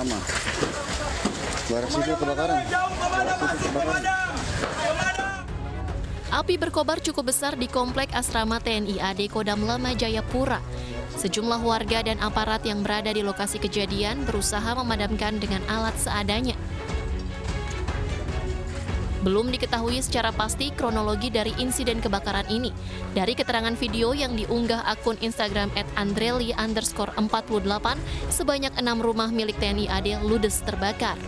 lama. Luar situ kebakaran. Api berkobar cukup besar di komplek asrama TNI AD Kodam Lama Jayapura. Sejumlah warga dan aparat yang berada di lokasi kejadian berusaha memadamkan dengan alat seadanya. Belum diketahui secara pasti kronologi dari insiden kebakaran ini. Dari keterangan video yang diunggah akun Instagram @andreli_48, sebanyak 6 rumah milik TNI AD ludes terbakar.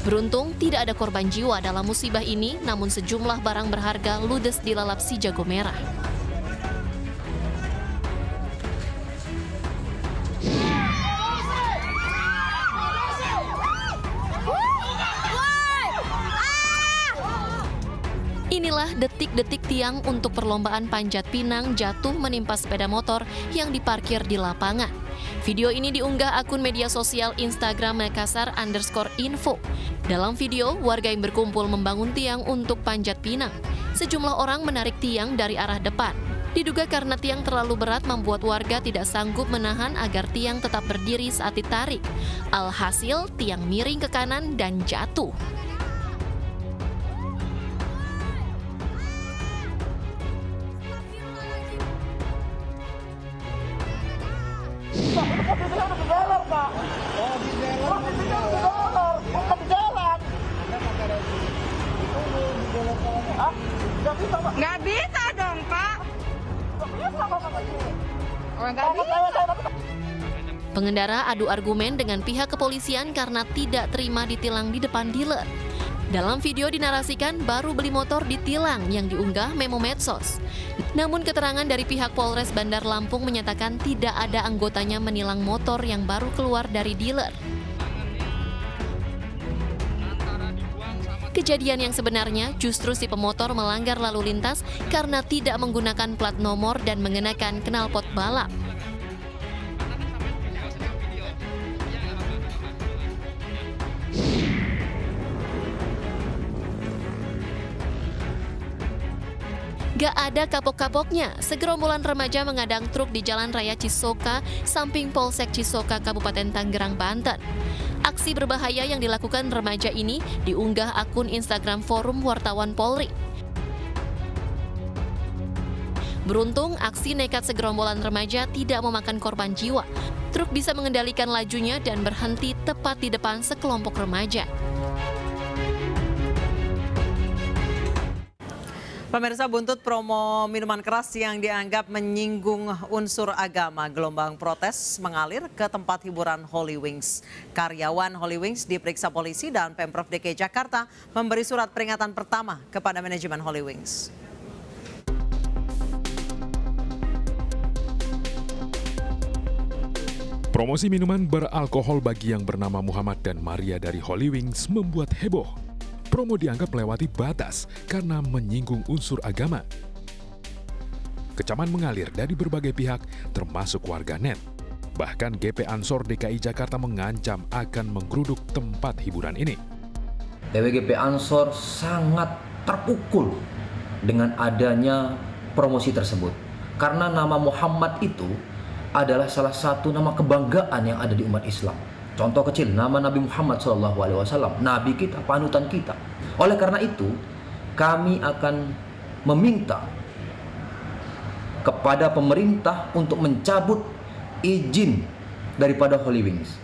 Beruntung tidak ada korban jiwa dalam musibah ini, namun sejumlah barang berharga ludes dilalap si jago merah. Inilah detik-detik tiang untuk perlombaan panjat pinang jatuh menimpa sepeda motor yang diparkir di lapangan. Video ini diunggah akun media sosial Instagram Makassar_info. Dalam video, warga yang berkumpul membangun tiang untuk panjat pinang. Sejumlah orang menarik tiang dari arah depan. Diduga karena tiang terlalu berat membuat warga tidak sanggup menahan agar tiang tetap berdiri saat ditarik. Alhasil, tiang miring ke kanan dan jatuh. Nggak bisa dong, Pak. Nggak bisa. Pengendara adu argumen dengan pihak kepolisian karena tidak terima ditilang di depan dealer. Dalam video dinarasikan baru beli motor ditilang yang diunggah memo medsos. Namun keterangan dari pihak Polres Bandar Lampung menyatakan tidak ada anggotanya menilang motor yang baru keluar dari dealer. Kejadian yang sebenarnya justru si pemotor melanggar lalu lintas karena tidak menggunakan plat nomor dan mengenakan knalpot balap. Gak ada kapok-kapoknya, segerombolan remaja mengadang truk di Jalan Raya Cisoka, samping Polsek Cisoka, Kabupaten Tanggerang, Banten. Aksi berbahaya yang dilakukan remaja ini diunggah akun Instagram Forum Wartawan Polri. Beruntung, aksi nekat segerombolan remaja tidak memakan korban jiwa. Truk bisa mengendalikan lajunya dan berhenti tepat di depan sekelompok remaja. Pemirsa, buntut promo minuman keras yang dianggap menyinggung unsur agama, gelombang protes mengalir ke tempat hiburan Holy Wings. Karyawan Holy Wings diperiksa polisi dan Pemprov DKI Jakarta memberi surat peringatan pertama kepada manajemen Holy Wings. Promosi minuman beralkohol bagi yang bernama Muhammad dan Maria dari Holy Wings membuat heboh. Promo dianggap melewati batas karena menyinggung unsur agama. Kecaman mengalir dari berbagai pihak, termasuk warganet. Bahkan GP Ansor DKI Jakarta mengancam akan menggeruduk tempat hiburan ini. DWGP Ansor sangat terpukul dengan adanya promosi tersebut. Karena nama Muhammad itu adalah salah satu nama kebanggaan yang ada di umat Islam. Contoh kecil, nama Nabi Muhammad SAW, Nabi kita, panutan kita. Oleh karena itu, kami akan meminta kepada pemerintah untuk mencabut izin daripada Holy Wings.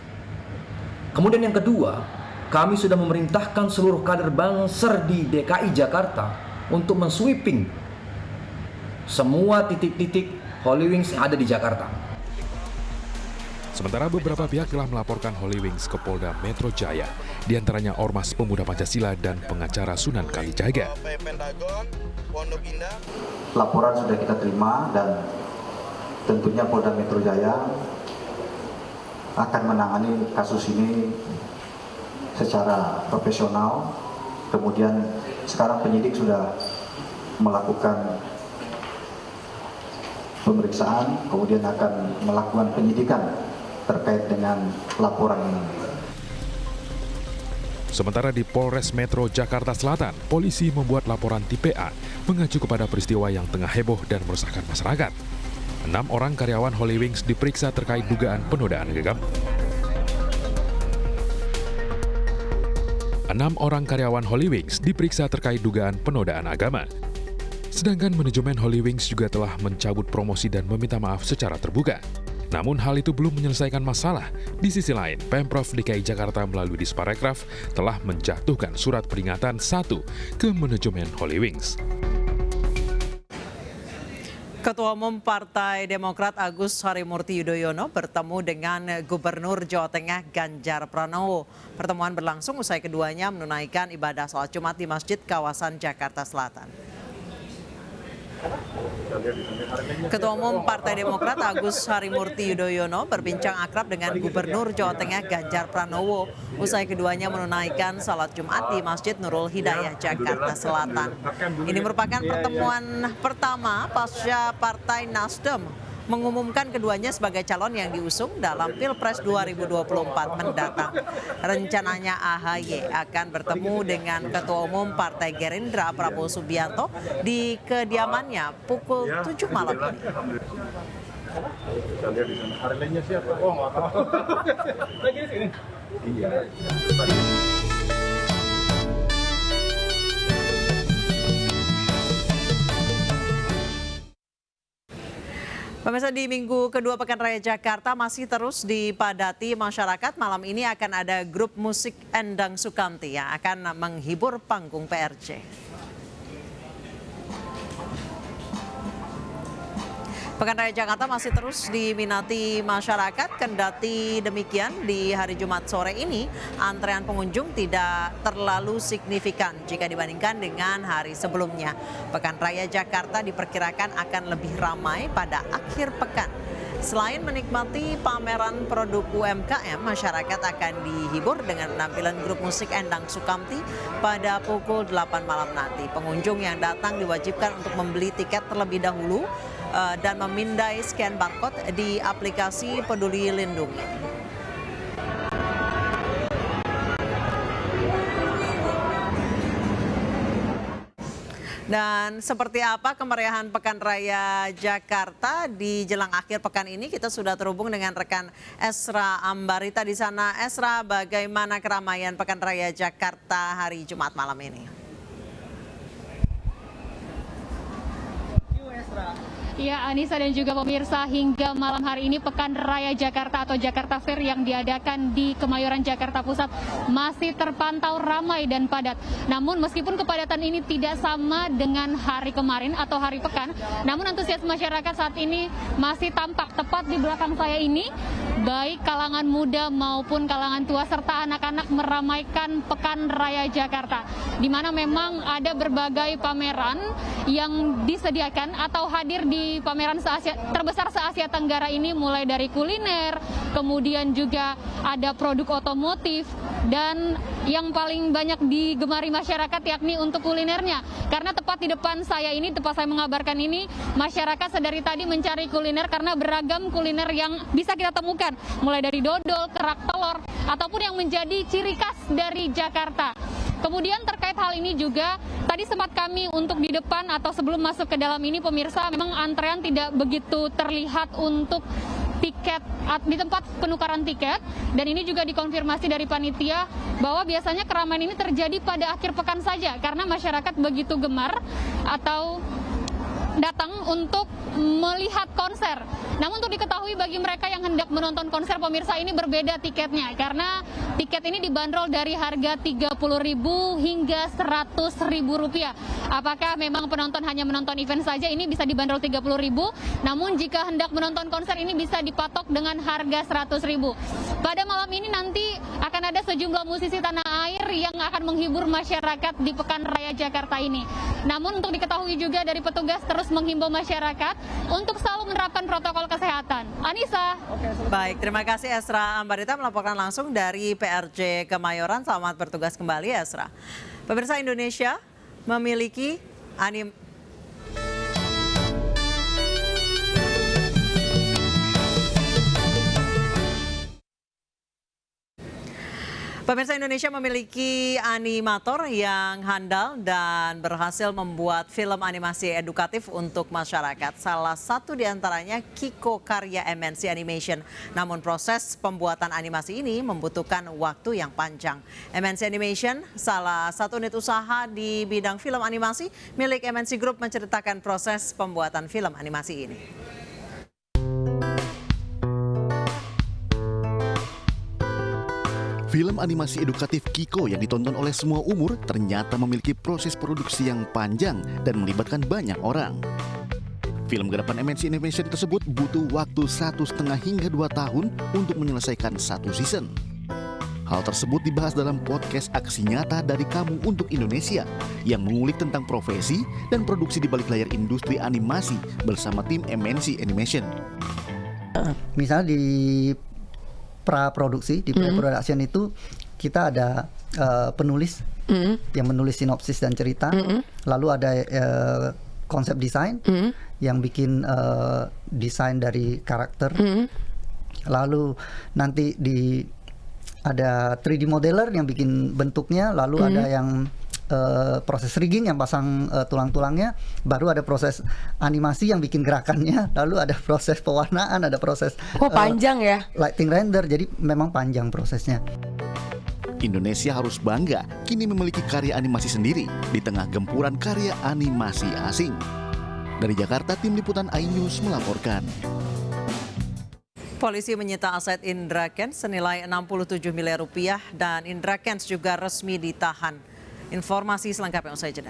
Kemudian yang kedua, kami sudah memerintahkan seluruh kader Banser di DKI Jakarta untuk mensweeping semua titik-titik Holy Wings yang ada di Jakarta. Sementara beberapa pihak telah melaporkan Holy Wings ke Polda Metro Jaya, diantaranya Ormas Pemuda Pancasila dan pengacara Sunan Kalijaga. Laporan sudah kita terima dan tentunya Polda Metro Jaya akan menangani kasus ini secara profesional. Kemudian sekarang penyidik sudah melakukan pemeriksaan, kemudian akan melakukan penyidikan terkait dengan laporan ini. Sementara di Polres Metro Jakarta Selatan, polisi membuat laporan tipe A mengacu kepada peristiwa yang tengah heboh dan meresahkan masyarakat. 6 orang karyawan Holy Wings diperiksa terkait dugaan penodaan agama. 6 orang karyawan Holy Wings diperiksa terkait dugaan penodaan agama. Sedangkan manajemen Holy Wings juga telah mencabut promosi dan meminta maaf secara terbuka. Namun hal itu belum menyelesaikan masalah. Di sisi lain, Pemprov DKI Jakarta melalui Disparekraf telah menjatuhkan surat peringatan 1 ke manajemen Holy Wings. Ketua Umum Partai Demokrat Agus Harimurti Yudhoyono bertemu dengan Gubernur Jawa Tengah Ganjar Pranowo. Pertemuan berlangsung usai keduanya menunaikan ibadah sholat Jumat di masjid kawasan Jakarta Selatan. Ketua Umum Partai Demokrat Agus Harimurti Yudhoyono berbincang akrab dengan Gubernur Jawa Tengah Ganjar Pranowo usai keduanya menunaikan salat Jumat di Masjid Nurul Hidayah Jakarta Selatan. Ini merupakan pertemuan pertama pasca Partai Nasdem mengumumkan keduanya sebagai calon yang diusung dalam Pilpres 2024 mendatang. Rencananya AHY akan bertemu dengan Ketua Umum Partai Gerindra Prabowo Subianto di kediamannya pukul 7 malam ini. Pemirsa, di minggu kedua Pekan Raya Jakarta masih terus dipadati masyarakat. Malam ini akan ada grup musik Endang Sukamti yang akan menghibur panggung PRJ. Pekan Raya Jakarta masih terus diminati masyarakat, kendati demikian di hari Jumat sore ini antrean pengunjung tidak terlalu signifikan jika dibandingkan dengan hari sebelumnya. Pekan Raya Jakarta diperkirakan akan lebih ramai pada akhir pekan. Selain menikmati pameran produk UMKM, masyarakat akan dihibur dengan penampilan grup musik Endang Sukamti pada pukul 8 malam nanti. Pengunjung yang datang diwajibkan untuk membeli tiket terlebih dahulu dan memindai scan barcode di aplikasi Peduli Lindungi. Dan seperti apa kemeriahan Pekan Raya Jakarta di jelang akhir pekan ini, kita sudah terhubung dengan rekan Esra Ambarita di sana. Esra, bagaimana keramaian Pekan Raya Jakarta hari Jumat malam ini? Ya, Anissa dan juga pemirsa, hingga malam hari ini Pekan Raya Jakarta atau Jakarta Fair yang diadakan di Kemayoran Jakarta Pusat masih terpantau ramai dan padat. Namun meskipun kepadatan ini tidak sama dengan hari kemarin atau hari pekan, namun antusias masyarakat saat ini masih tampak tepat di belakang saya ini. Baik kalangan muda maupun kalangan tua serta anak-anak meramaikan Pekan Raya Jakarta, di mana memang ada berbagai pameran yang disediakan atau hadir di pameran terbesar se-Asia Tenggara ini, mulai dari kuliner, kemudian juga ada produk otomotif, dan yang paling banyak digemari masyarakat yakni untuk kulinernya. Karena tepat di depan saya ini, tempat saya mengabarkan ini, masyarakat sedari tadi mencari kuliner karena beragam kuliner yang bisa kita temukan, mulai dari dodol, kerak telur, ataupun yang menjadi ciri khas dari Jakarta. Kemudian terkait hal ini juga, tadi sempat kami untuk di depan atau sebelum masuk ke dalam ini, pemirsa, memang antrean tidak begitu terlihat untuk tiket di tempat penukaran tiket, dan ini juga dikonfirmasi dari panitia bahwa biasanya keramaian ini terjadi pada akhir pekan saja karena masyarakat begitu gemar atau datang untuk melihat konser. Namun untuk diketahui bagi mereka yang hendak menonton konser, pemirsa, ini berbeda tiketnya karena tiket ini dibanderol dari harga Rp30.000 hingga Rp100.000. Apakah memang penonton hanya menonton event saja, ini bisa dibanderol Rp30.000, namun jika hendak menonton konser ini bisa dipatok dengan harga Rp100.000. Pada malam ini nanti akan ada sejumlah musisi tanah air yang akan menghibur masyarakat di Pekan Raya Jakarta ini. Namun untuk diketahui juga dari petugas terus menghimbau masyarakat untuk selalu menerapkan protokol kesehatan. Anissa. Baik, terima kasih Esra Ambarita melaporkan langsung dari PRJ Kemayoran. Selamat bertugas kembali, Esra. Pemirsa, Indonesia memiliki Pemirsa, Indonesia memiliki animator yang handal dan berhasil membuat film animasi edukatif untuk masyarakat. Salah satu di antaranya Kiko karya MNC Animation. Namun proses pembuatan animasi ini membutuhkan waktu yang panjang. MNC Animation, salah satu unit usaha di bidang film animasi milik MNC Group, menceritakan proses pembuatan film animasi ini. Film animasi edukatif Kiko yang ditonton oleh semua umur ternyata memiliki proses produksi yang panjang dan melibatkan banyak orang. Film garapan MNC Animation tersebut butuh waktu 1,5 hingga 2 tahun untuk menyelesaikan satu season. Hal tersebut dibahas dalam podcast Aksi Nyata dari Kamu untuk Indonesia yang mengulik tentang profesi dan produksi di balik layar industri animasi bersama tim MNC Animation. Misalnya di praproduksi, di pre-production itu kita ada penulis yang menulis sinopsis dan cerita, lalu ada konsep desain yang bikin desain dari karakter, lalu nanti ada 3D modeler yang bikin bentuknya, lalu ada yang proses rigging yang pasang tulang-tulangnya, baru ada proses animasi yang bikin gerakannya, lalu ada proses pewarnaan, ada proses panjang ya? lighting render, jadi memang panjang prosesnya. Indonesia harus bangga kini memiliki karya animasi sendiri di tengah gempuran karya animasi asing. Dari Jakarta, Tim Liputan iNews melaporkan. Polisi menyita aset Indra Kents senilai 67 miliar rupiah dan Indra Kents juga resmi ditahan. Informasi selengkapnya usai jeda.